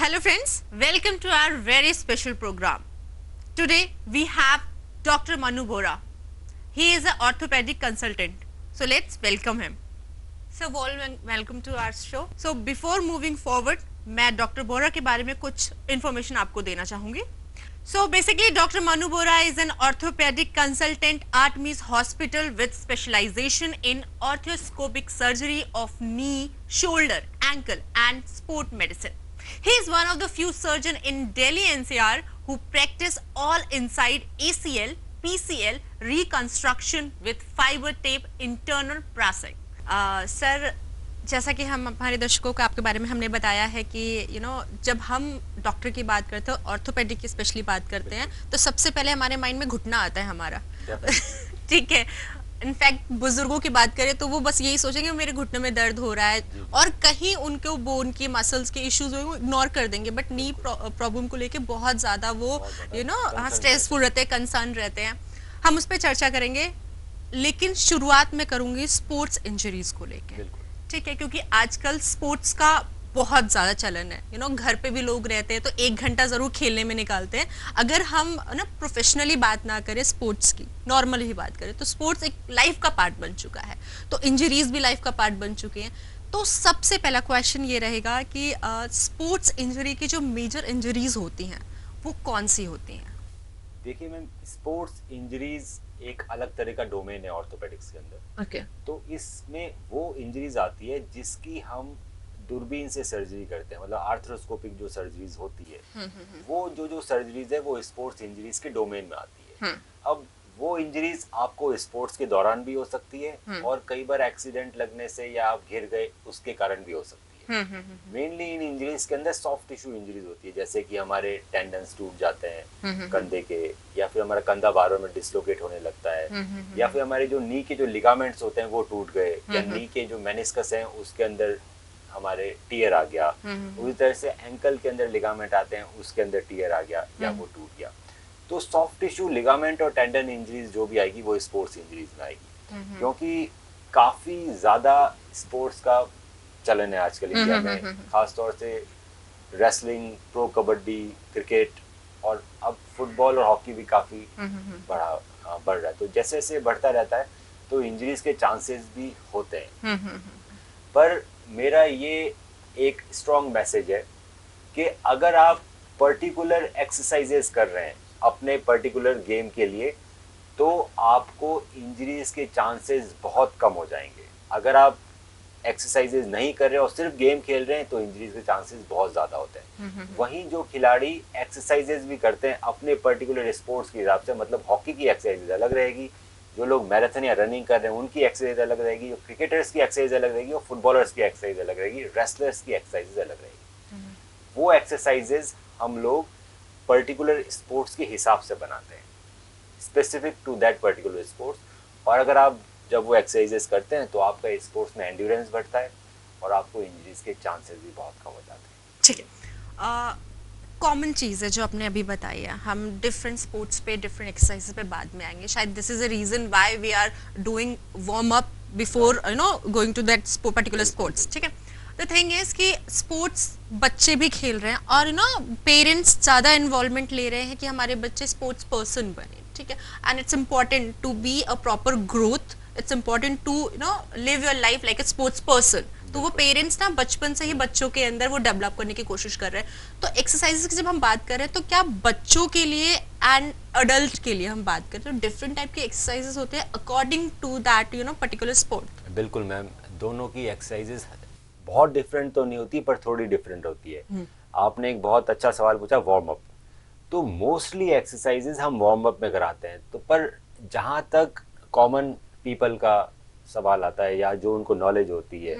Hello friends, welcome to our very special program. Today we have Dr. Manu Bora. He is an orthopedic consultant. So let's welcome him. So warm welcome to our show. So before moving forward, मैं doctor बोरा के बारे में कुछ information आपको देना चाहूँगी. So basically, Dr. Manu Bora is an orthopedic consultant at Artemis Hospital with specialization in orthoscopic surgery of knee, shoulder, ankle and sport medicine. He is one of the few surgeons in Delhi NCR who practice all inside ACL, PCL reconstruction with fiber tape internal bracing. Sir, जैसा कि हम हमारे दर्शकों को आपके बारे में हमने बताया है कि जब हम डॉक्टर की बात करते हैं, ऑर्थोपेडिक की स्पेशली बात करते हैं, तो सबसे पहले हमारे माइंड में घुटना आता है हमारा. ठीक है. इनफैक्ट बुजुर्गों की बात करें तो वो बस यही सोचेंगे मेरे घुटने में दर्द हो रहा है और कहीं उनको बोन की मसल्स के इश्यूज वो इग्नोर कर देंगे. बट नी प्रॉब्लम को लेके बहुत ज्यादा वो स्ट्रेसफुल रहते हैं, कंसर्न रहते हैं. हम उस पर चर्चा करेंगे, लेकिन शुरुआत में करूंगी स्पोर्ट्स इंजरीज को लेके. ठीक है, क्योंकि आजकल स्पोर्ट्स का बहुत ज़्यादा चलन है. घर पे भी लोग रहते हैं तो 1 घंटा ज़रूर खेलने में निकालते हैं. अगर हम प्रोफेशनली बात ना करें स्पोर्ट्स की, नॉर्मल ही बात करें, तो स्पोर्ट्स एक लाइफ का पार्ट बन चुका है. तो इंजरीज भी लाइफ का पार्ट बन चुके हैं. तो सबसे पहला क्वेश्चन ये रहेगा कि स्पोर्ट्स इंजरी की जो मेजर इंजरीज होती हैं वो कौन सी होती हैं? देखिए मैम, स्पोर्ट्स इंजरीज एक अलग तरह का डोमेन है ऑर्थोपेडिक्स के अंदर. ओके. तो इसमें वो इंजरीज आती है जिसकी हम दूरबीन से सर्जरी करते हैं, मतलब आर्थ्रोस्कोपिक जो सर्जरीज होती है, वो जो सर्जरीज है वो स्पोर्ट्स इंजरीज के डोमेन में आती है. अब वो इंजरीज आपको स्पोर्ट्स के दौरान भी हो सकती है और कई बार एक्सीडेंट लगने से या आप गिर गए उसके कारण भी हो सकती है. मेनली इन इंजरीज के अंदर सॉफ्ट टिश्यू इंजरीज होती है, जैसे कि हमारे टेंडन्स टूट जाते हैं कंधे के, या फिर हमारा कंधा बार बार में डिसलोकेट होने लगता है, या फिर हमारे जो नी के जो लिगामेंट्स होते हैं वो टूट गए, या नी के जो मेनिस्कस हैं उसके अंदर हमारे टीयर आ गया. उसी तरह से एंकल के अंदर लिगामेंट आते हैं, उसके अंदर टीयर आ गया या वो टूट गया. तो सॉफ्ट टिश्यू लिगामेंट और टेंडन इंजरीज जो भी आएगी वो स्पोर्ट्स इंजरीज में आएगी, क्योंकि काफी ज्यादा स्पोर्ट्स का चलन है आजकल इंडिया में. खासतौर से रेसलिंग, प्रो कबड्डी, क्रिकेट और अब फुटबॉल और हॉकी भी काफी बढ़ रहा है. तो जैसे जैसे बढ़ता रहता है तो इंजरीज के चांसेस भी होते हैं. पर मेरा ये एक स्ट्रॉन्ग मैसेज है कि अगर आप पर्टिकुलर एक्सरसाइजेस कर रहे हैं अपने पर्टिकुलर गेम के लिए तो आपको इंजरीज के चांसेस बहुत कम हो जाएंगे. अगर आप एक्सरसाइजेज नहीं कर रहे और सिर्फ गेम खेल रहे हैं तो इंजरीज के चांसेस बहुत ज्यादा होते हैं. वहीं जो खिलाड़ी एक्सरसाइजेज भी करते हैं अपने पर्टिकुलर स्पोर्ट्स के हिसाब से, मतलब हॉकी की एक्सरसाइज अलग रहेगी, जो लोग मैराथन या रनिंग कर रहे हैं उनकी एक्सरसाइज अलग रहेगी, जो क्रिकेटर्स की एक्सरसाइज अलग रहेगी और फुटबॉलर्स की एक्सरसाइज अलग रहेगी, रेसलर्स की एक्सरसाइज अलग रहेगी. वो एक्सरसाइजेज हम लोग पर्टिकुलर स्पोर्ट्स के हिसाब से बनाते हैं, specific to that particular sports. और अगर आप जब वो एक्सरसाइजेस करते हैं तो आपका स्पोर्ट्स में एंड्योरेंस बढ़ता है और आपको इंजरीज के चांसेस भी बहुत कम हो जाते हैं. ठीक है. कॉमन चीज़ है जो आपने अभी बताई है. हम डिफरेंट स्पोर्ट्स पे, डिफरेंट एक्सरसाइजेस पे बाद में आएंगे. शायद this is a reason why we are doing warm up before going to that particular sports. ठीक है. द थिंग इज कि स्पोर्ट्स बच्चे भी खेल रहे हैं और पेरेंट्स ज़्यादा इन्वॉल्वमेंट ले रहे हैं कि हमारे बच्चे स्पोर्ट्स पर्सन बने. ठीक है. And it's important to be a proper growth. It's important to live your life like a sports person. तो वो पेरेंट्स ना बचपन से ही बच्चों के अंदर वो डेवलप करने की कोशिश कर रहे हैं. तो एक्सरसाइजेस की जब हम बात कर रहे हैं तो क्या बच्चों के लिए एंड अडल्ट के लिए हम बात करें तो डिफरेंट टाइप के एक्सरसाइजेस होते हैं according to that particular sport? बिल्कुल मैम, दोनों की एक्सरसाइजेस बहुत डिफरेंट तो नहीं होती पर थोड़ी डिफरेंट होती है. आपने एक बहुत अच्छा सवाल पूछा, वार्म अप. तो मोस्टली एक्सरसाइजेस हम वार्म अप में कराते हैं. तो पर जहाँ तक कॉमन पीपल का सवाल आता है या जो उनको नॉलेज होती है,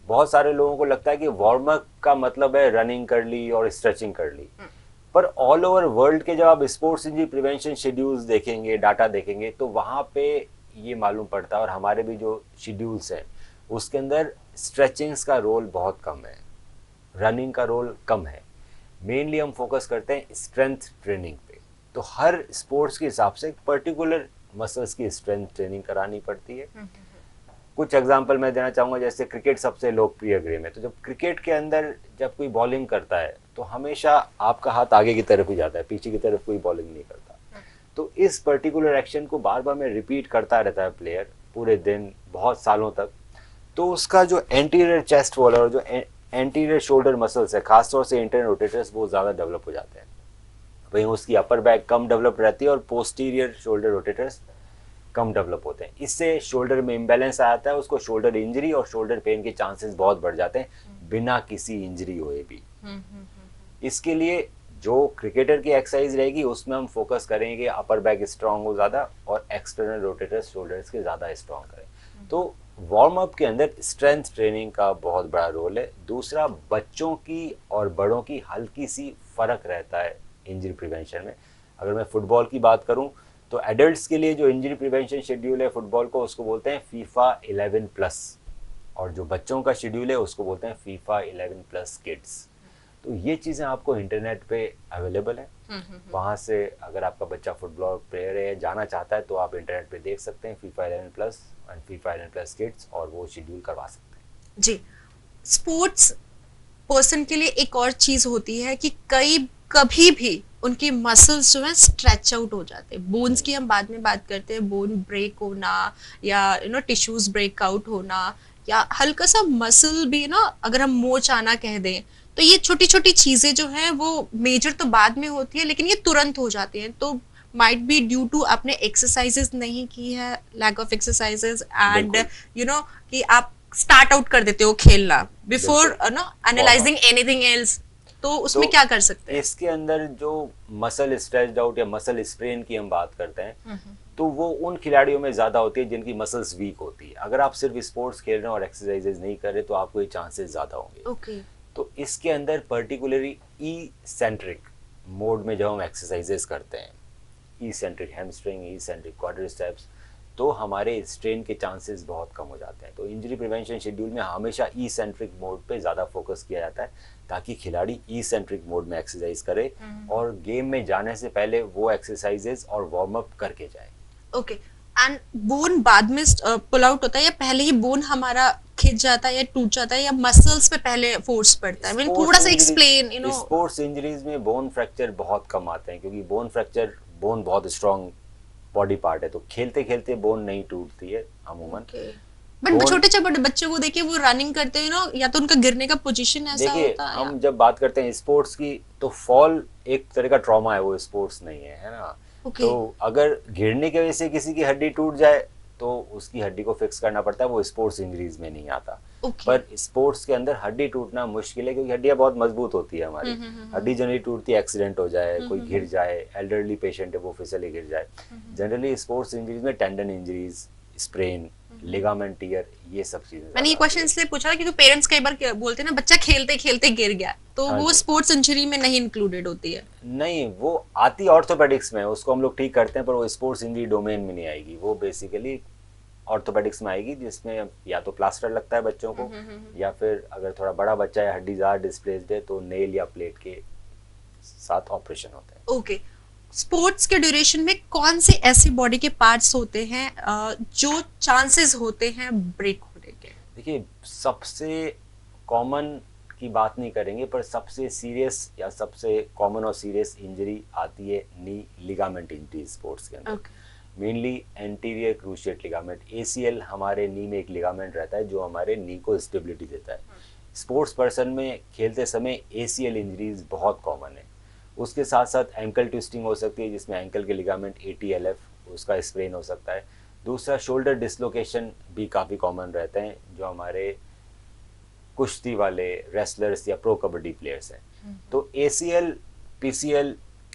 बहुत सारे लोगों को लगता है कि वार्म अप का मतलब है रनिंग कर ली और स्ट्रेचिंग कर ली. पर ऑल ओवर वर्ल्ड के जब आप स्पोर्ट्स इंजरी प्रिवेंशन शेड्यूल्स देखेंगे, डाटा देखेंगे, तो वहाँ पे ये मालूम पड़ता है और हमारे भी जो शेड्यूल्स हैं उसके अंदर स्ट्रेचिंग्स का रोल बहुत कम है, रनिंग का रोल कम है. मेनली हम फोकस करते हैं स्ट्रेंथ ट्रेनिंग पे. तो हर स्पोर्ट्स के हिसाब से पर्टिकुलर मसल्स की स्ट्रेंथ ट्रेनिंग करानी पड़ती है. कुछ एग्जांपल मैं देना चाहूँगा, जैसे क्रिकेट सबसे लोकप्रिय गेम है, तो जब क्रिकेट के अंदर जब कोई बॉलिंग करता है तो हमेशा आपका हाथ आगे की तरफ ही जाता है, पीछे की तरफ कोई बॉलिंग नहीं करता। तो इस पर्टिकुलर एक्शन को बार बार में रिपीट करता रहता है प्लेयर पूरे दिन, बहुत सालों तक, तो उसका जो एंटीरियर चेस्ट वॉल और जो एंटीरियर शोल्डर मसल्स है, खासतौर से इंटरनल रोटेटर्स, वो ज़्यादा डेवलप हो जाते हैं। वहीं उसकी अपर बैक कम डेवलप रहती है और पोस्टीरियर शोल्डर रोटेटर्स कम डेवलप होते हैं। इससे शोल्डर में इम्बैलेंस आ जाता है, उसको शोल्डर इंजरी और शोल्डर पेन के चांसेस बहुत बढ़ जाते हैं बिना किसी इंजरी हुए भी। इसके लिए जो क्रिकेटर की एक्सरसाइज रहेगी उसमें हम फोकस करेंगे कि अपर बैक स्ट्रांग हो ज़्यादा और एक्सटर्नल रोटेटर्स शोल्डर्स के ज़्यादा स्ट्रांग करें। तो वार्म अप के अंदर स्ट्रेंथ ट्रेनिंग का बहुत बड़ा रोल है। दूसरा, बच्चों की और बड़ों की हल्की सी फर्क रहता है इंजरी प्रिवेंशन में। अगर मैं फुटबॉल की बात करूं तो एडल्ट्स के लिए जो इंजरी प्रिवेंशन शेड्यूल है फुटबॉल को, उसको बोलते हैं फीफा 11+, और जो बच्चों का शेड्यूल है उसको बोलते हैं फीफा 11+ किड्स। तो ये चीज़ें आपको इंटरनेट पे अवेलेबल है, वहाँ से अगर आपका बच्चा फुटबॉल प्लेयर है, जाना चाहता है, तो आप इंटरनेट पे देख सकते हैं फीफा 11+ एंड फीफा 11+ किड्स, और वो शेड्यूल करवा सकते हैं। जी, स्पोर्ट्स पर्सन के लिए एक और चीज होती है कि कभी भी उनके मसल्स जो है स्ट्रेच आउट हो जाते हैं। बोन्स की हम बाद में बात करते हैं, बोन ब्रेक होना या टिश्यूज ब्रेक आउट होना, या हल्का सा मसल भी अगर हम मोच आना कह दें, तो ये छोटी छोटी चीजें जो हैं वो मेजर तो बाद में होती है, लेकिन ये तुरंत हो जाती हैं। तो माइट बी ड्यू टू आपने एक्सरसाइजेस नहीं की है, लैक ऑफ एक्सरसाइजेस, एंड कि आप स्टार्ट आउट कर देते हो खेलना बिफोर एनालाइजिंग एनीथिंग एल्स, तो उसमें क्या कर सकते हैं? इसके अंदर जो मसल स्ट्रेच्ड आउट या मसल स्प्रेन की हम बात करते हैं, तो वो उन खिलाड़ियों में ज्यादा होती है जिनकी मसल्स वीक होती है। अगर आप सिर्फ स्पोर्ट्स खेल रहे हैं और एक्सरसाइजेज नहीं कर रहे तो आपको ये चांसेस ज्यादा होंगे। तो इसके अंदर पर्टिकुलरली ई सेंट्रिक मोड में जब हम एक्सरसाइजेस करते हैं, ई सेंट्रिक हैमस्ट्रिंग, ई सेंट्रिक क्वाड्रिसेप्स, तो हमारे स्ट्रेन के चांसेस बहुत कम हो जाते हैं। तो इंजरी प्रिवेंशन शेड्यूल में हमेशा ई सेंट्रिक मोड पे ज़्यादा फोकस किया जाता है, ताकि खिलाड़ी ई सेंट्रिक मोड में एक्सरसाइज करे और गेम में जाने से पहले वो एक्सरसाइजेस और वार्म अप करके जाए। ओके, एंड बोन बाद में पुल आउट होता है या पहले ही बोन हमारा खिंच जाता है या टूट जाता है, या मसल्स पे पहले फोर्स पड़ता है? थोड़ा सा एक्सप्लेन। स्पोर्ट्स इंजरीज में बोन फ्रैक्चर बहुत कम आते हैं, क्योंकि बोन बहुत स्ट्रॉन्ग बॉडी पार्ट है, तो खेलते खेलते बोन नहीं टूटती है अमूमन। बट छोटे बच्चों को देखिए, वो रनिंग करते हैं या तो उनका गिरने का पोजीशन ऐसा होता है। हम जब बात करते हैं स्पोर्ट्स की, तो फॉल एक तरह का ट्रॉमा है, वो स्पोर्ट्स नहीं है ना। तो अगर गिरने की वजह से किसी की हड्डी टूट जाए तो उसकी हड्डी को फिक्स करना पड़ता है, वो स्पोर्ट्स इंजरीज में नहीं आता। पर स्पोर्ट्स के अंदर हड्डी टूटना मुश्किल है, क्योंकि हड्डियां बहुत मजबूत होती है हमारी। हड्डी जनरली टूटती है, एक्सीडेंट हो जाए, कोई गिर जाए, एल्डरली पेशेंट है वो फिसले गिर जाए। जनरली स्पोर्ट्स इंजरीज में tendon injuries, sprain, ligament tear, ये सब चीजें। मैंने ये क्वेश्चन इसलिए पूछा क्योंकि पेरेंट्स कई बार बोलते हैं ना, बच्चा खेलते खेलते गिर गया, तो वो स्पोर्ट्स इंजरी में नहीं इंक्लूडेड होती है। नहीं, वो आती ऑर्थोपेडिक्स में, उसको हम लोग ठीक करते हैं, पर वो स्पोर्ट्स इंजरी डोमेन में नहीं आएगी। वो बेसिकली ऑर्थोपेडिक्स में आएगी, जिसमें या तो प्लास्टर लगता है बच्चों को, या फिर अगर थोड़ा बड़ा बच्चा है, हड्डी ज़्यादा डिस्प्लेस्ड है, तो नेल या प्लेट के साथ ऑपरेशन होता है। ओके, स्पोर्ट्स के ड्यूरेशन में कौन से ऐसे बॉडी के पार्ट्स होते हैं जो चांसेस होते हैं ब्रेक होने के? देखिए, सबसे कॉमन की बात नहीं करेंगे, पर सबसे सीरियस या सबसे कॉमन और सीरियस इंजरी आती है नी लिगामेंट इंजरी स्पोर्ट्स के अंदर। Mainly anterior cruciate ligament, ACL हमारे नी में एक लिगामेंट रहता है जो हमारे नी को स्टेबिलिटी देता है। स्पोर्ट्स पर्सन में खेलते समय ACL इंजरीज बहुत कॉमन है। उसके साथ साथ एंकल ट्विस्टिंग हो सकती है, जिसमें एंकल के लिगामेंट ATLF उसका स्प्रेन हो सकता है। दूसरा, शोल्डर डिसलोकेशन भी काफ़ी कॉमन रहते हैं, जो हमारे कुश्ती वाले रेसलर्स या प्रो कबड्डी प्लेयर्स हैं। तो ACL, PCL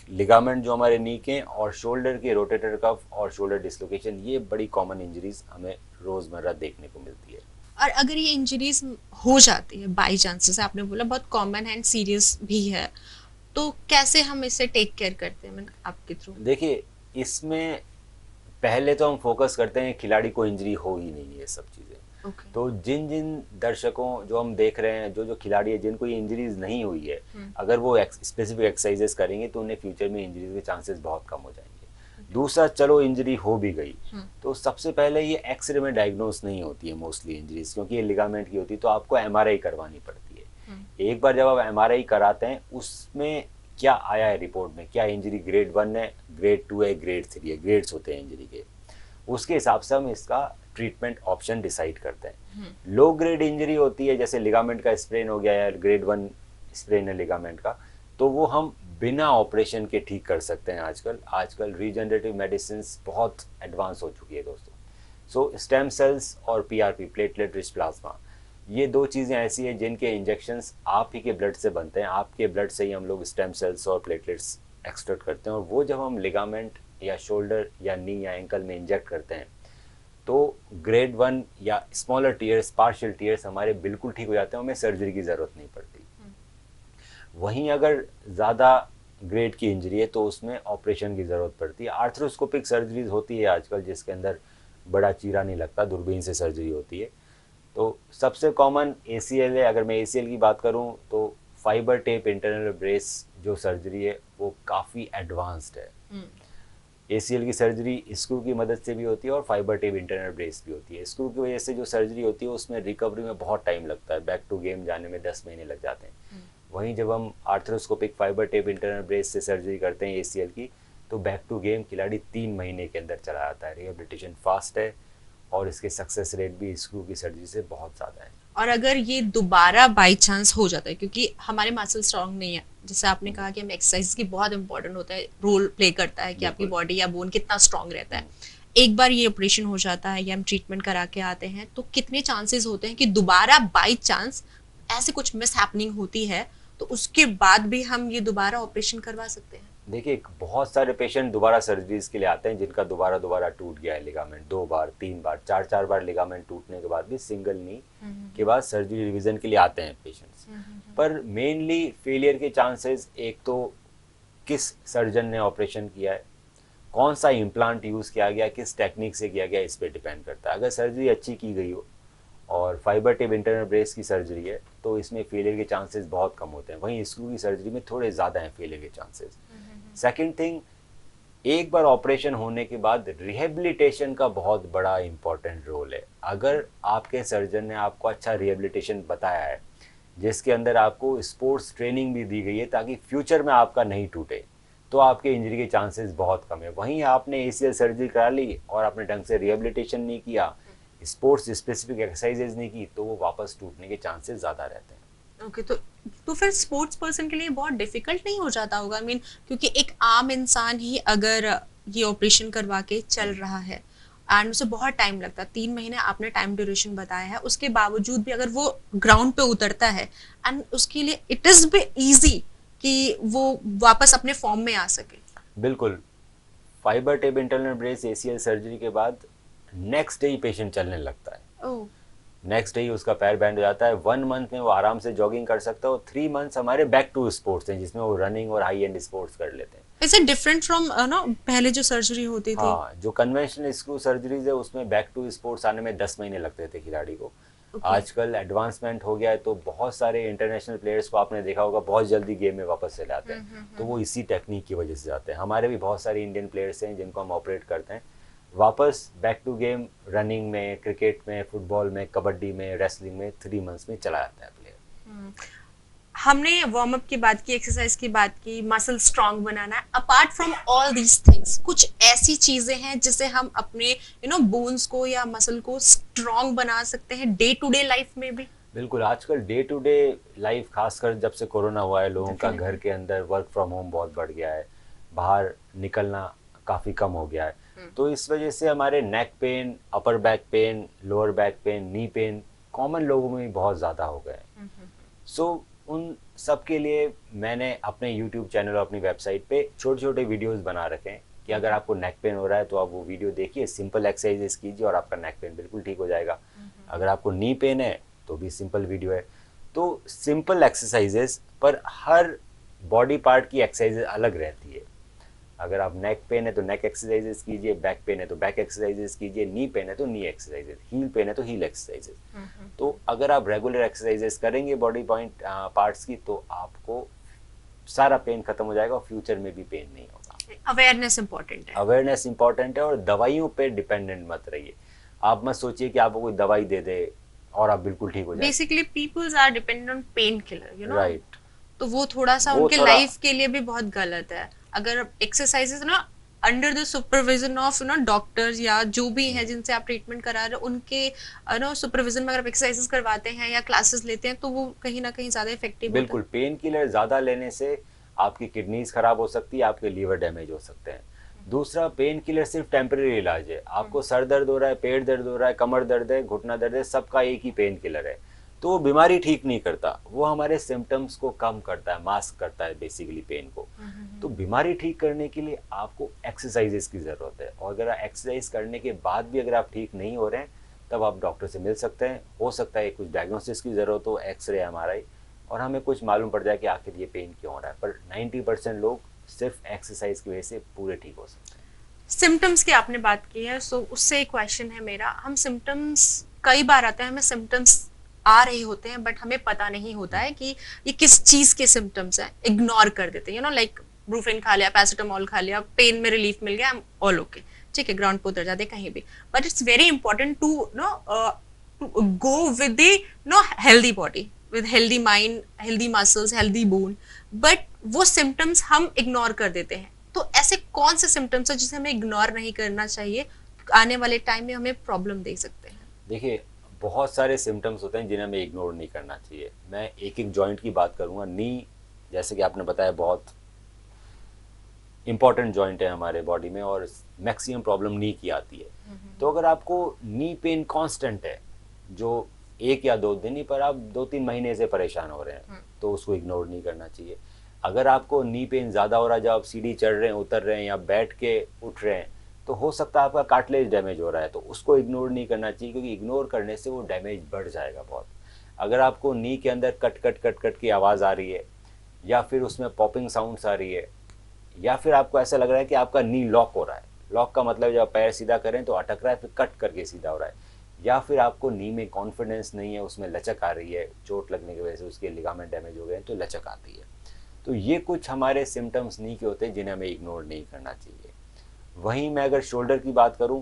लिगामेंट जो हमारे नी के, और शोल्डर के रोटेटर कफ और शोल्डर डिसलोकेशन, ये बड़ी कॉमन इंजरीज हमें रोजमर्रा देखने को मिलती है। और अगर ये इंजरीज हो जाती है बाई चांसेस, आपने बोला बहुत कॉमन एंड सीरियस भी है, तो कैसे हम इसे टेक केयर करते हैं आपके थ्रू? देखिए, इसमें पहले तो हम फोकस करते हैं खिलाड़ी को इंजरी हो ही नहीं, ये सब चीज़ें। तो जिन जिन दर्शकों जो हम देख रहे हैं, जो खिलाड़ी है जिनको ये इंजरीज नहीं हुई है, अगर वो स्पेसिफिक एक्सरसाइजेस करेंगे तो उन्हें फ्यूचर में इंजरीज के चांसेस बहुत कम हो जाएंगे। दूसरा, चलो इंजरी हो भी गई तो सबसे पहले ये एक्सरे में डायग्नोस नहीं होती है मोस्टली इंजरीज, क्योंकि ये लिगामेंट की होती है तो आपको एमआरआई करवानी पड़ती है। एक बार जब आप एमआरआई कराते हैं उसमें क्या आया है रिपोर्ट में, क्या इंजरी ग्रेड 1 है, ग्रेड 2 है, ग्रेड 3 है, ग्रेड्स होते हैं इंजरी के, उसके हिसाब से हम इसका ट्रीटमेंट ऑप्शन डिसाइड करते हैं। लो ग्रेड इंजरी होती है, जैसे लिगामेंट का स्प्रेन हो गया या ग्रेड 1 स्प्रेन है लिगामेंट का, तो वो हम बिना ऑपरेशन के ठीक कर सकते हैं। आजकल रीजनरेटिव मेडिसिन बहुत एडवांस हो चुकी है दोस्तों। सो स्टेम सेल्स और पीआरपी, प्लेटलेट रिच प्लाज्मा, ये दो चीज़ें ऐसी हैं जिनके इंजेक्शंस आप ही के ब्लड से बनते हैं। आपके ब्लड से ही हम लोग स्टेम सेल्स और प्लेटलेट्स एक्सट्रैक्ट करते हैं, और वो जब हम लिगामेंट या शोल्डर या नी या एंकल में इंजेक्ट करते हैं तो ग्रेड 1 या स्मॉलर टीयर्स, पार्शियल टीयर्स हमारे बिल्कुल ठीक हो जाते हैं, हमें सर्जरी की ज़रूरत नहीं पड़ती। वहीं अगर ज़्यादा ग्रेड की इंजरी है तो उसमें ऑपरेशन की ज़रूरत पड़ती है। आर्थ्रोस्कोपिक सर्जरीज होती है आजकल, जिसके अंदर बड़ा चीरा नहीं लगता, दूरबीन से सर्जरी होती है। तो सबसे कॉमन ACL है। अगर मैं ACL की बात करूं तो फाइबर टेप इंटरनल ब्रेस जो सर्जरी है वो काफ़ी एडवांस्ड है। ACL की सर्जरी स्क्रू की मदद से भी होती है और फाइबर टेप इंटरनल ब्रेस भी होती है। स्क्रू की वजह से जो सर्जरी होती है उसमें रिकवरी में बहुत टाइम लगता है, बैक टू गेम जाने में 10 महीने लग जाते हैं। वहीं जब हम arthroscopic fibre tape internal brace से सर्जरी करते हैं ACL की, तो बैक टू गेम खिलाड़ी 3 महीने के अंदर चला जाता है। रिहेबिलिटेशन फास्ट है और इसके सक्सेस रेट भी स्क्रू की सर्जरी से बहुत ज़्यादा है। और अगर ये दोबारा बाई चांस हो जाता है, क्योंकि हमारे मसल स्ट्रांग नहीं है, जैसे आपने कहा कि हम एक्सरसाइज की बहुत इंपॉर्टेंट होता है, रोल प्ले करता है कि आपकी बॉडी या बोन कितना स्ट्रांग रहता है। एक बार ये ऑपरेशन हो जाता है या हम ट्रीटमेंट करा के आते हैं तो कितने चांसेस होते हैं कि दोबारा बाई चांस ऐसे कुछ मिस हैपनिंग होती है तो उसके बाद भी हम ये दोबारा ऑपरेशन करवा सकते हैं? देखिए, बहुत सारे पेशेंट दोबारा सर्जरीज के लिए आते हैं जिनका दोबारा टूट गया है लिगामेंट, 2 बार 3 बार 4 बार लिगामेंट टूटने के बाद भी सिंगल नी के बाद सर्जरी रिवीजन के लिए आते हैं पेशेंट्स। पर मेनली फेलियर के चांसेस, एक तो किस सर्जन ने ऑपरेशन किया है, कौन सा इम्प्लांट यूज़ किया गया, किस टेक्निक से किया गया, इस पर डिपेंड करता है। अगर सर्जरी अच्छी की गई हो और फाइबर टेप इंटरनल ब्रेस की सर्जरी है तो इसमें फेलियर के चांसेस बहुत कम होते हैं। वहीं स्क्रू की सर्जरी में थोड़े ज़्यादा हैं फेलियर के चांसेस। सेकंड थिंग, एक बार ऑपरेशन होने के बाद रिहेबिलिटेशन का बहुत बड़ा इंपॉर्टेंट रोल है। अगर आपके सर्जन ने आपको अच्छा रिहेबिलिटेशन बताया है जिसके अंदर आपको स्पोर्ट्स ट्रेनिंग भी दी गई है ताकि फ्यूचर में आपका नहीं टूटे, तो आपके इंजरी के चांसेस बहुत कम है। वहीं आपने ACL सर्जरी करा ली और आपने ढंग से रिहेबिलिटेशन नहीं किया, स्पोर्ट्स स्पेसिफिक एक्सरसाइजेज नहीं की, तो वो वापस टूटने के चांसेस ज़्यादा रहते हैं। ओके, तो फिर स्पोर्ट्स पर्सन के लिए बहुत डिफिकल्ट नहीं हो जाता होगा? क्योंकि एक आम इंसान ही अगर ये ऑपरेशन करवा के चल रहा है एंड उसे बहुत टाइम लगता है, 3 महीने आपने टाइम ड्यूरेशन बताया है, उसके बावजूद भी अगर वो ग्राउंड पे उतरता है एंड उसके लिए इट इज बी इजी कि वो वापस अपने फॉर्म में आ सके। बिल्कुल, fibre tape internal brace ACL surgery के बाद नेक्स्ट डे ही पेशेंट चलने लगता है। नेक्स्ट डे ही उसका पैर बैंड हो जाता है। 1 मंथ में वो आराम से जॉगिंग कर सकता है और 3 मंथ्स हमारे बैक टू स्पोर्ट्स हैं जिसमें वो रनिंग और हाई एंड स्पोर्ट्स कर लेते हैं। इज इट डिफरेंट फ्रॉम पहले जो सर्जरी होती थी? हाँ, जो कन्वेंशनल स्क्रू सर्जरीज है उसमें बैक टू स्पोर्ट्स आने में 10 महीने लगते थे खिलाड़ी को। आजकल एडवांसमेंट हो गया है तो बहुत सारे इंटरनेशनल प्लेयर्स को आपने देखा होगा बहुत जल्दी गेम में वापस चले आते हैं। तो वो इसी टेक्निक की वजह से जाते हैं। हमारे भी बहुत सारे इंडियन प्लेयर्स हैं जिनको हम ऑपरेट करते हैं, वापस बैक टू गेम रनिंग में, क्रिकेट में, फुटबॉल में, कबड्डी में, रेसलिंग में 3 मंथ्स में चला जाता है प्लेयर। हमने वार्म अप की बात की, एक्सरसाइज की बात की, मसल स्ट्रांग बनाना है। Apart from all these things कुछ ऐसी चीजें हैं जिससे हम अपने बोन्स को या मसल को स्ट्रांग बना सकते हैं डे टू डे लाइफ में भी? बिल्कुल, आजकल डे टू डे लाइफ, खासकर जब से कोरोना हुआ है, लोगों का घर के अंदर वर्क फ्रॉम होम बहुत बढ़ गया है, बाहर निकलना काफ़ी कम हो गया है। तो इस वजह से हमारे neck pain, upper back pain, lower back pain, knee pain common लोगों में भी बहुत ज़्यादा हो गए हैं। सो उन सब के लिए मैंने अपने YouTube चैनल और अपनी वेबसाइट पे छोटे छोटे वीडियोस बना रखे हैं कि अगर आपको नेक पेन हो रहा है तो आप वो वीडियो देखिए, सिंपल एक्सरसाइजेस कीजिए और आपका नेक पेन बिल्कुल ठीक हो जाएगा। अगर आपको नी पेन है तो भी सिंपल वीडियो है। तो सिंपल एक्सरसाइजेस, पर हर बॉडी पार्ट की एक्सरसाइजेज अलग रहती है। अगर आप नेक पेन है तो नेक एक्सरसाइजेस कीजिए, बैक पेन है तो बैक एक्सरसाइजेस कीजिए, नी पेन है तो नी एक्सरसाइजेस, हील पेन है तो हील एक्सरसाइजेस। तो अगर आप रेगुलर एक्सरसाइजेस करेंगे बॉडी पार्ट्स की तो आपको सारा पेन खत्म हो जाएगा और फ्यूचर में भी पेन नहीं होगा। अवेयरनेस इंपॉर्टेंट है। अवेयरनेस इंपॉर्टेंट है, और दवाइयों पे डिपेंडेंट मत रहिए। आप मत सोचिए कि आपको कोई दवाई दे दे और आप बिल्कुल ठीक हो जाए। Basically peoples are dependent on pain killer, you know. Right. तो वो थोड़ा सा वो उनके थोड़ा लाइफ के लिए भी बहुत गलत है। अगर एक्सरसाइजेस ना under the supervision of doctors या जो भी है जिनसे आप ट्रीटमेंट करा रहे हो, उनके सुपरविजन में अगर आप एक्सरसाइजेस करवाते हैं या क्लासेस लेते हैं तो वो कहीं ना कहीं ज्यादा इफेक्टिव होता बिल्कुल, पेन किलर ज़्यादा लेने से आपकी किडनीज खराब हो सकती है, आपके लीवर डैमेज हो सकते हैं। दूसरा, पेन किलर सिर्फ टेम्परेरी इलाज है। आपको सर दर्द हो रहा है, पेट दर्द हो रहा है, कमर दर्द है, घुटना दर्द है, सबका एक ही पेन किलर है। तो वो बीमारी ठीक नहीं करता, वो हमारे सिम्टम्स को कम करता है, मास्क करता है बेसिकली पेन को। तो बीमारी ठीक करने के लिए आपको एक्सरसाइजेस की ज़रूरत है, और अगर एक्सरसाइज करने के बाद भी अगर आप ठीक नहीं हो रहे हैं, तब आप डॉक्टर से मिल सकते हैं। हो सकता है कुछ डायग्नोसिस की ज़रूरत हो, एक्सरे, MRI, और हमें कुछ मालूम पड़ जाए कि आखिर ये पेन क्यों हो रहा है। पर 90% लोग सिर्फ एक्सरसाइज की वजह से पूरे ठीक हो सकते हैं। सिम्टम्स की आपने बात की है, सो उससे एक क्वेश्चन है मेरा। हम सिम्टम्स कई बार आते हैं, हमें सिम्टम्स आ रहे होते हैं बट हमें पता नहीं होता है कि ये किस चीज के सिम्टम्स हैं, इग्नोर कर देते हैं, यू नो, लाइक ब्रूफेन खा लिया, पैरासिटामोल खा लिया, पेन में रिलीफ मिल गया, ऑल ओके, ठीक है, ग्राउंड पे उतर जाते कहीं भी। But it's very important to go with the healthy body, with healthy mind, healthy muscles, healthy bone, but वो सिम्टम्स हम इग्नोर कर देते हैं। तो ऐसे कौन से सिम्टम्स है जिसे हमें इग्नोर नहीं करना चाहिए, आने वाले टाइम में हमें प्रॉब्लम दे सकते हैं? देखिए, बहुत सारे सिम्टम्स होते हैं जिन्हें हमें इग्नोर नहीं करना चाहिए। मैं एक एक जॉइंट की बात करूंगा। नी, जैसे कि आपने बताया, बहुत इंपॉर्टेंट जॉइंट है हमारे बॉडी में, और मैक्सिमम प्रॉब्लम नी की आती है। तो अगर आपको नी पेन कांस्टेंट है, जो 1 या 2 दिन ही, पर आप 2-3 महीने से परेशान हो रहे हैं, तो उसको इग्नोर नहीं करना चाहिए। अगर आपको नी पेन ज़्यादा हो रहा है, जब आप सीढ़ी चढ़ रहे हैं, उतर रहे हैं, या बैठ के उठ रहे हैं, तो हो सकता है आपका कार्टिलेज डैमेज हो रहा है, तो उसको इग्नोर नहीं करना चाहिए, क्योंकि इग्नोर करने से वो डैमेज बढ़ जाएगा बहुत। अगर आपको नी के अंदर कट कट कट कट की आवाज़ आ रही है, या फिर उसमें पॉपिंग साउंड्स आ रही है, या फिर आपको ऐसा लग रहा है कि आपका नी लॉक हो रहा है, लॉक का मतलब जब आप पैर सीधा करें तो अटक रहा है, फिर कट करके सीधा हो रहा है, या फिर आपको नी में कॉन्फिडेंस नहीं है, उसमें लचक आ रही है, चोट लगने की वजह से उसके लिगामेंट डैमेज हो गए हैं तो लचक आती है। तो ये कुछ हमारे सिम्टम्स नी के होते हैं जिन्हें हमें इग्नोर नहीं करना चाहिए। वहीं मैं अगर शोल्डर की बात करूं,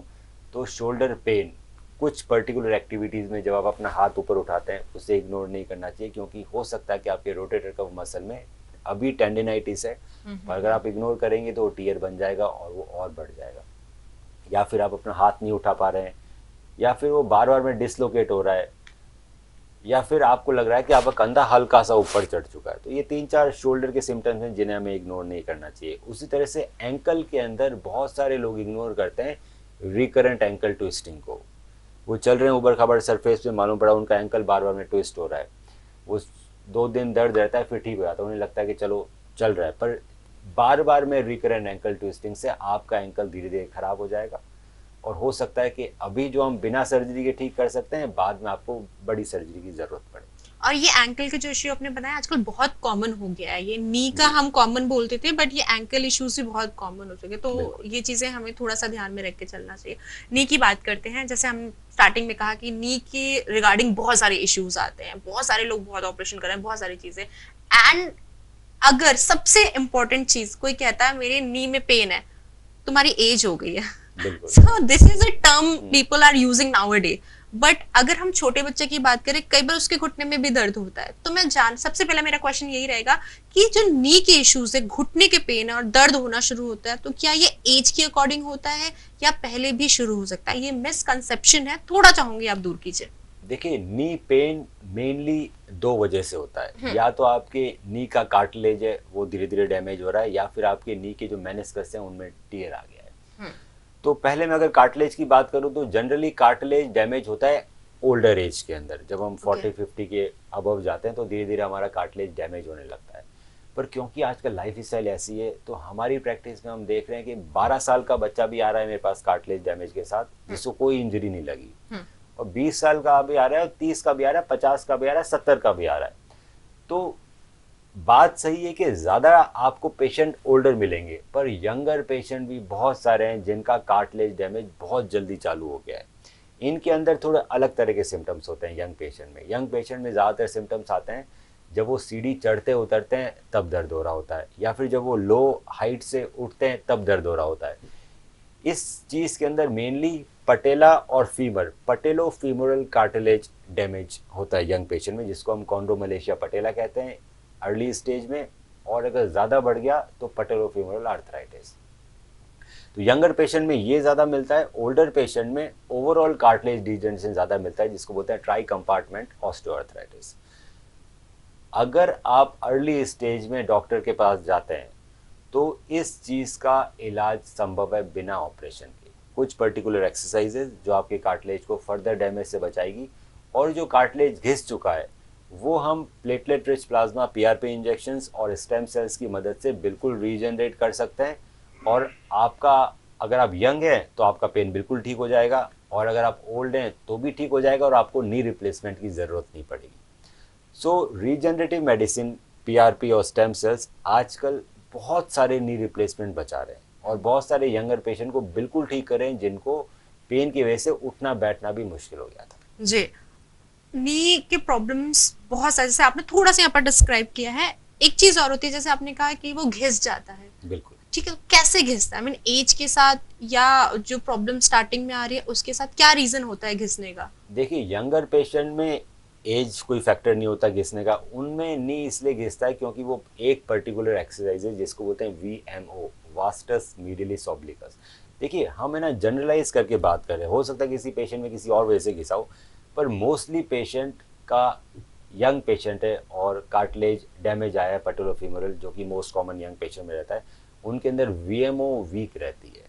तो शोल्डर पेन कुछ पर्टिकुलर एक्टिविटीज़ में जब आप अपना हाथ ऊपर उठाते हैं, उसे इग्नोर नहीं करना चाहिए, क्योंकि हो सकता है कि आपके रोटेटर कफ मसल में अभी टेंडिनाइटिस है, पर अगर आप इग्नोर करेंगे तो वो टीयर बन जाएगा और वो और बढ़ जाएगा। या फिर आप अपना हाथ नहीं उठा पा रहे हैं, या फिर वो बार बार में डिसलोकेट हो रहा है, या फिर आपको लग रहा है कि आपका कंधा हल्का सा ऊपर चढ़ चुका है। तो ये 3-4 शोल्डर के सिम्टम्स हैं जिन्हें हमें इग्नोर नहीं करना चाहिए। उसी तरह से एंकल के अंदर बहुत सारे लोग इग्नोर करते हैं रिकरेंट एंकल ट्विस्टिंग को। वो चल रहे हैं ऊबड़ खाबड़ सरफेस पे, मालूम पड़ा उनका एंकल बार बार में ट्विस्ट हो रहा है, वो 2 दिन दर्द रहता है, फिर ठीक हो जाता है, उन्हें लगता है कि चलो चल रहा है, पर बार बार में रिकरेंट एंकल ट्विस्टिंग से आपका एंकल धीरे धीरे खराब हो जाएगा, और हो सकता है कि अभी जो हम बिना सर्जरी के ठीक कर सकते हैं, बाद में आपको बड़ी सर्जरी की जरूरत पड़े। और ये एंकल के जो इश्यू आपने बताया आजकल बहुत कॉमन हो गया है, ये नी का हम कॉमन बोलते थे बट ये एंकल इश्यूज भी बहुत कॉमन हो चुके, तो ये चीजें हमें थोड़ा सा ध्यान में रख के चलना चाहिए। नी की बात करते हैं, जैसे हम स्टार्टिंग में कहा कि नी के रिगार्डिंग बहुत सारे इश्यूज आते हैं, बहुत सारे लोग बहुत ऑपरेशन कर रहे हैं, बहुत सारी चीजें, एंड अगर सबसे इंपॉर्टेंट चीज कोई कहता है मेरे नी में पेन है, तुम्हारी एज हो गई है। So this is a term people are using nowadays. But अगर हम छोटे बच्चे की बात करें, कई बार उसके घुटने में भी दर्द होता है, तो मैं सबसे पहले मेरा क्वेश्चन यही रहेगा कि जो नी के इश्यूज है, घुटने के पेन है और दर्द होना शुरू होता है, तो क्या ये एज के अकॉर्डिंग होता है या पहले भी शुरू हो सकता है? ये मिसकंसेप्शन है, थोड़ा चाहूंगी आप दूर कीजिए। देखिए, नी पेन मेनली 2 वजह से होता है। या तो आपके नी का कार्टिलेज है वो धीरे धीरे डैमेज हो रहा है, या फिर आपके नी के जो मेनिस्कस हैं उनमें टियर आ गया है। तो पहले मैं अगर कार्टिलेज की बात करूं, तो जनरली कार्टिलेज डैमेज होता है ओल्डर एज के अंदर। जब हम 40-50 के अबव जाते हैं तो धीरे धीरे हमारा कार्टिलेज डैमेज होने लगता है। पर क्योंकि आजकल लाइफ स्टाइल ऐसी है, तो हमारी प्रैक्टिस में हम देख रहे हैं कि 12 साल का बच्चा भी आ रहा है मेरे पास कार्टिलेज डैमेज के साथ, जिसको कोई इंजरी नहीं लगी, और 20 साल का भी आ रहा है, 30 का भी आ रहा है, 50 का भी आ रहा है, 70 का भी आ रहा है। तो बात सही है कि ज़्यादा आपको पेशेंट ओल्डर मिलेंगे, पर यंगर पेशेंट भी बहुत सारे हैं जिनका कार्टिलेज डैमेज बहुत जल्दी चालू हो गया है। इनके अंदर थोड़े अलग तरह के सिम्टम्स होते हैं यंग पेशेंट में। यंग पेशेंट में ज़्यादातर सिम्टम्स आते हैं जब वो सीढ़ी चढ़ते उतरते हैं तब दर्द हो रहा होता है, या फिर जब वो लो हाइट से उठते हैं तब दर्द हो रहा होता है। इस चीज़ के अंदर मेनली पटेला और फीमर, पटेलो फीमोरल कार्टिलेज डैमेज होता है यंग पेशेंट में, जिसको हम कॉन्ड्रोमलेशिया पटेला कहते हैं अर्ली स्टेज में, और अगर ज़्यादा बढ़ गया तो पटेलो फीमोरल आर्थराइटिस। तो यंगर पेशेंट में ये ज़्यादा मिलता है, ओल्डर पेशेंट में ओवरऑल कार्टिलेज डिजनरेशन ज़्यादा मिलता है, जिसको बोलते हैं ट्राई कंपार्टमेंट ऑस्टियोआर्थराइटिस। अगर आप अर्ली स्टेज में डॉक्टर के पास जाते हैं तो इस चीज़ का इलाज संभव है बिना ऑपरेशन के। कुछ पर्टिकुलर एक्सरसाइजेज जो आपके कार्टिलेज को फर्दर डैमेज से बचाएगी, और जो कार्टिलेज घिस चुका है वो हम platelet rich plasma, PRP injections और स्टेम सेल्स की मदद से बिल्कुल रीजनरेट कर सकते हैं। और आपका, अगर आप यंग हैं तो आपका पेन बिल्कुल ठीक हो जाएगा, और अगर आप ओल्ड हैं तो भी ठीक हो जाएगा, और आपको नी रिप्लेसमेंट की ज़रूरत नहीं पड़ेगी। सो रीजनरेटिव मेडिसिन, पीआरपी और स्टेम सेल्स आजकल बहुत सारे नी रिप्लेसमेंट बचा रहे हैं, और बहुत सारे यंगर पेशेंट को बिल्कुल ठीक कर रहे हैं जिनको पेन की वजह से उठना बैठना भी मुश्किल हो गया था। जी, नी के प्रॉब्लम्स बहुत सारे, जैसे आपने थोड़ा सा यहाँ पर डिस्क्राइब किया है। एक चीज और होती है, जैसे आपने कहा कि वो घिस जाता है। बिल्कुल ठीक है, कैसे घिसता है? आई मीन एज के साथ, या जो प्रॉब्लम स्टार्टिंग में आ रही है उसके साथ, क्या रीजन होता है घिसने का? देखिए, यंगर पेशेंट में एज कोई फैक्टर नहीं होता घिसने का। उनमें नी इसलिए घिसता है क्योंकि वो एक पर्टिकुलर एक्सरसाइज है जिसको बोलते हैं VMO, वास्टस मीडियलिस ऑब्लिकस। देखिए, हम है ना जनरलाइज करके बात कर रहे हैं, हो सकता है किसी पेशेंट में किसी और वजह से घिसा हो, पर मोस्टली पेशेंट का, यंग पेशेंट है और कार्टिलेज डैमेज आया है पटेलोफीमोरल, जो कि मोस्ट कॉमन यंग पेशेंट में रहता है, उनके अंदर VMO वीक रहती है।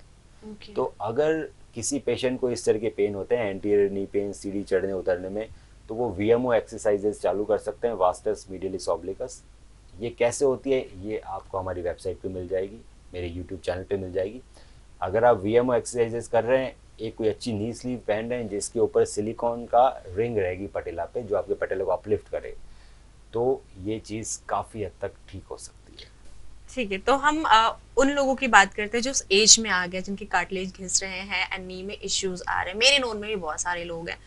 Okay. तो अगर किसी पेशेंट को इस तरह के पेन होते हैं, एंटीरियर नी पेन, सीढ़ी चढ़ने उतरने में, तो वो VMO एक्सरसाइजेज चालू कर सकते हैं, वास्टस मीडियलिस ऑब्लिकस। ये कैसे होती है ये आपको हमारी वेबसाइट पे मिल जाएगी, मेरे यूट्यूब चैनल पे मिल जाएगी। अगर आप VMO एक्सरसाइजेज कर रहे हैं, एक कोई अच्छी नी स्लीव पहन रहे हैं जिसके ऊपर सिलिकॉन का रिंग रहेगी पटेला पे, जो आपके पटेले को अपलिफ्ट करे, तो ये चीज़ काफ़ी हद तक ठीक हो सकती है। ठीक है, तो हम उन लोगों की बात करते हैं जो उस एज में आ गए, जिनके कार्टिलेज घिस रहे हैं एंड नी में इश्यूज आ रहे हैं। मेरे नोन में भी बहुत सारे लोग हैं।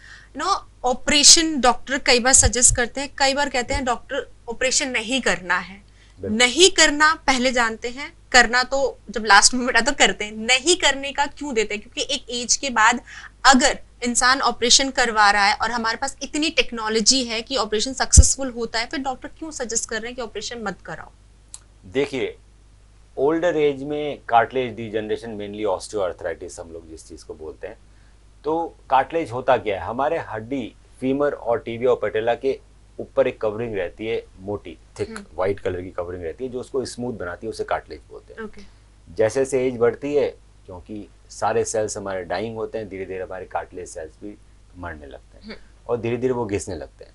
ऑपरेशन डॉक्टर कई बार सजेस्ट करते हैं, कई बार कहते हैं डॉक्टर ऑपरेशन नहीं करना है। नहीं करना पहले जानते हैं, करना तो जब लास्ट मोमेंट आता तो करते हैं। नहीं करने का क्यों देते हैं? क्योंकि एक एज के बाद अगर इंसान ऑपरेशन करवा रहा है और हमारे पास इतनी टेक्नोलॉजी है कि ऑपरेशन सक्सेसफुल होता है, फिर डॉक्टर क्यों सजेस्ट कर रहे हैं कि ऑपरेशन मत कराओ? देखिए, ओल्डर एज में कार्टिलेज डिजनरेशन, मेनली ऑस्टियोआर्थराइटिस हम लोग जिस चीज़ को बोलते हैं, तो कार्टिलेज होता क्या है, हमारे हड्डी, फीमर और टिबिया और पटेला के ऊपर एक कवरिंग रहती है, मोटी थिक वाइट कलर की कवरिंग रहती है, जो उसको स्मूथ बनाती है, उसे कार्टिलेज बोलते हैं। Okay. जैसे जैसे एज बढ़ती है, क्योंकि सारे सेल्स हमारे डाइंग होते हैं, धीरे धीरे हमारे कार्टिलेज सेल्स भी मरने लगते हैं और धीरे धीरे वो घिसने लगते हैं।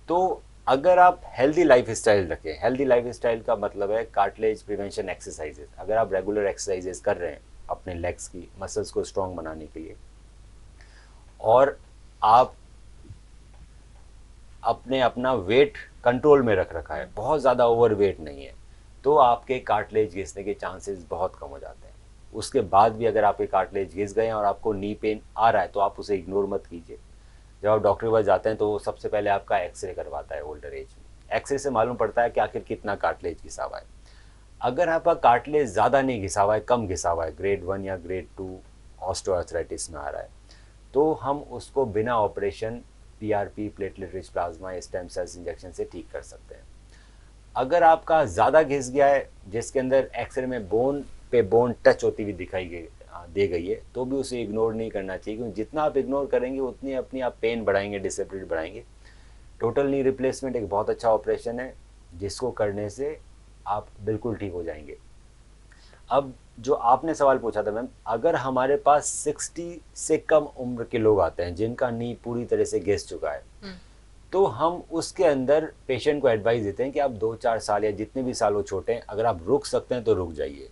तो अगर आप हेल्दी लाइफ स्टाइल रखें, हेल्दी लाइफ स्टाइल का मतलब है कार्टिलेज प्रिवेंशन एक्सरसाइजेज, अगर आप रेगुलर एक्सरसाइजेज कर रहे हैं अपने लेग्स की मसल्स को स्ट्रॉन्ग बनाने के लिए, और आप अपना वेट कंट्रोल में रख रखा है, बहुत ज़्यादा ओवर वेट नहीं है, तो आपके कार्टिलेज घिसने के चांसेस बहुत कम हो जाते हैं। उसके बाद भी अगर आपके कार्टिलेज घिस गए हैं और आपको नी पेन आ रहा है, तो आप उसे इग्नोर मत कीजिए। जब आप डॉक्टर के पास जाते हैं तो सबसे पहले आपका एक्सरे करवाता है ओल्डर एज में। एक्सरे से मालूम पड़ता है कि आखिर कितना कार्टिलेज घिसा हुआ है। अगर आपका कार्टिलेज ज़्यादा नहीं घिसा हुआ है, कम घिसा हुआ है, ग्रेड 1 या ग्रेड 2 ऑस्टियोआर्थराइटिस में आ रहा है, तो हम उसको बिना operation PRP, platelet rich plasma, stem cells injection से ठीक कर सकते हैं। अगर आपका ज़्यादा घिस गया है, जिसके अंदर एक्सरे में बोन पे बोन टच होती हुई दिखाई दे गई है, तो भी उसे इग्नोर नहीं करना चाहिए, क्योंकि जितना आप इग्नोर करेंगे उतनी अपनी आप पेन बढ़ाएंगे, डिसेबिलिटी बढ़ाएंगे। टोटल नी रिप्लेसमेंट एक बहुत अच्छा ऑपरेशन है जिसको करने से आप बिल्कुल ठीक हो जाएंगे। अब जो आपने सवाल पूछा था मैम, अगर हमारे पास 60 से कम उम्र के लोग आते हैं जिनका नी पूरी तरह से घिस चुका है, तो हम उसके अंदर पेशेंट को एडवाइस देते हैं कि आप 2-4 साल या जितने भी साल वो छोटे हैं, अगर आप रुक सकते हैं तो रुक जाइए,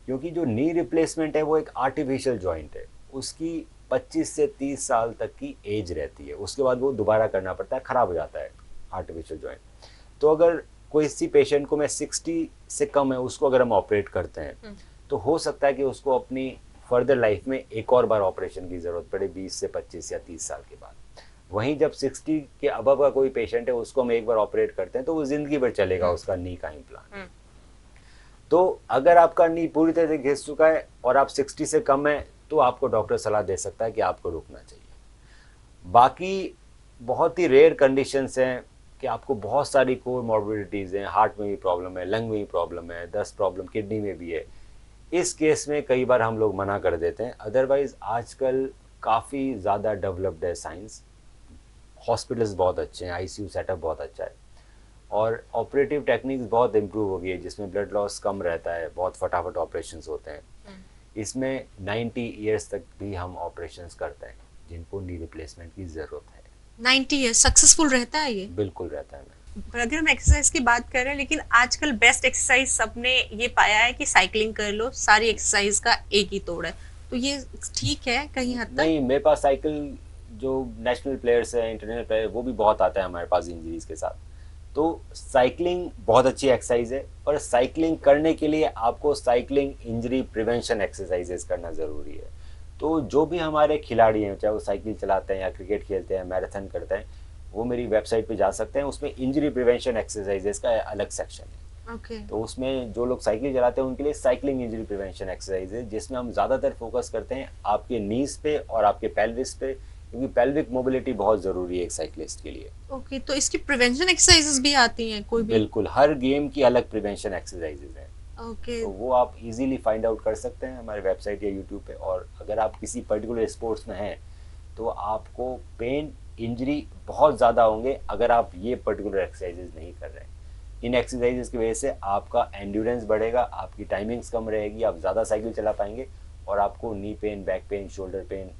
क्योंकि जो नी रिप्लेसमेंट है वो एक आर्टिफिशियल जॉइंट है, उसकी 25 से 30 साल तक की एज रहती है, उसके बाद वो दोबारा करना पड़ता है, ख़राब हो जाता है आर्टिफिशियल जॉइंट। तो अगर कोई इसी पेशेंट को, मैं 60 से कम है, उसको अगर हम ऑपरेट करते हैं तो हो सकता है कि उसको अपनी फर्दर लाइफ में एक और बार ऑपरेशन की ज़रूरत पड़े 20 से 25 या 30 साल के बाद। वहीं जब 60 के अबव का कोई पेशेंट है उसको हम एक बार ऑपरेट करते हैं तो वो जिंदगी भर चलेगा उसका नी का इम्प्लांट। तो अगर आपका नी पूरी तरह से घिस चुका है और आप 60 से कम है तो आपको डॉक्टर सलाह दे सकता है कि आपको रुकना चाहिए। बाकी बहुत ही रेयर कंडीशंस हैं कि आपको बहुत सारी कोर मॉर्बिडिटीज़ हैं, हार्ट में भी प्रॉब्लम है, लंग में भी प्रॉब्लम है, दस्त प्रॉब्लम किडनी में भी है, इस केस में कई बार हम लोग मना कर देते हैं। अदरवाइज आजकल काफ़ी ज़्यादा डेवलप्ड है साइंस, हॉस्पिटल्स बहुत अच्छे हैं, आईसीयू सेटअप बहुत अच्छा है और ऑपरेटिव टेक्निक्स बहुत इम्प्रूव हो गई है जिसमें ब्लड लॉस कम रहता है, बहुत फटाफट ऑपरेशंस होते हैं। इसमें 90 ईयर्स तक भी हम ऑपरेशंस करते हैं जिनको नी रिप्लेसमेंट की ज़रूरत है। 90 ईयर्स सक्सेसफुल रहता है ये? बिल्कुल रहता है मैम। पर अगर हम एक्सरसाइज की बात कर रहे हैं, लेकिन आजकल बेस्ट एक्सरसाइज सबने ये पाया है कि साइकिलिंग कर लो, सारी एक्सरसाइज का एक ही तोड़ है, तो ये ठीक है कहीं हद तक? नहीं, मेरे पास साइकिल जो नेशनल प्लेयर्स हैं, इंटरनेशनल प्लेयर, वो भी बहुत आता है हमारे पास इंजरीज के साथ। तो साइकिलिंग बहुत अच्छी एक्सरसाइज है, पर साइकिलिंग करने के लिए आपको साइकिलिंग इंजरी प्रिवेंशन एक्सरसाइजेस करना ज़रूरी है। तो जो भी हमारे खिलाड़ी हैं, चाहे वो साइकिल चलाते हैं या क्रिकेट खेलते हैं, मैराथन करते हैं, वो मेरी वेबसाइट पे जा सकते हैं। उसमें इंजरी प्रिवेंशन एक्सरसाइजेस का अलग सेक्शन है। तो उसमें जो लोग साइकिल चलाते हैं उनके लिए साइकिलिंग इंजरी प्रिवेंशन एक्सरसाइज है, जिसमें हम ज़्यादातर फोकस करते हैं आपके नीज पे और आपके पेल्विस पे, क्योंकि पेल्विक मोबिलिटी बहुत ज़रूरी है एक साइकिलिस्ट के लिए। तो इसकी प्रिवेंशन एक्सरसाइजेस भी आती हैं कोई भी? बिल्कुल, हर गेम की अलग प्रिवेंशन एक्सरसाइजेज हैं। तो वो आप इजीली फाइंड आउट कर सकते हैं हमारे वेबसाइट या यूट्यूब पे। और अगर आप किसी पर्टिकुलर स्पोर्ट्स में हैं तो आपको पेन इंजरी बहुत ज़्यादा होंगे अगर आप ये पर्टिकुलर एक्सरसाइजेज नहीं कर रहे हैं। इन एक्सरसाइजेज की वजह से आपका एंड्योरेंस बढ़ेगा, आपकी टाइमिंग्स कम रहेगी, आप ज़्यादा साइकिल चला पाएंगे और आपको knee pain, back pain, shoulder pain,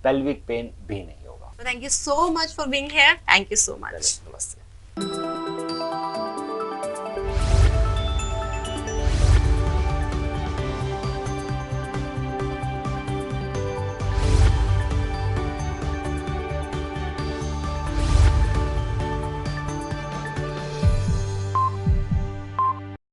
pelvic pain भी नहीं होगा। Thank you so much for being here. Thank you so much. नमस्ते।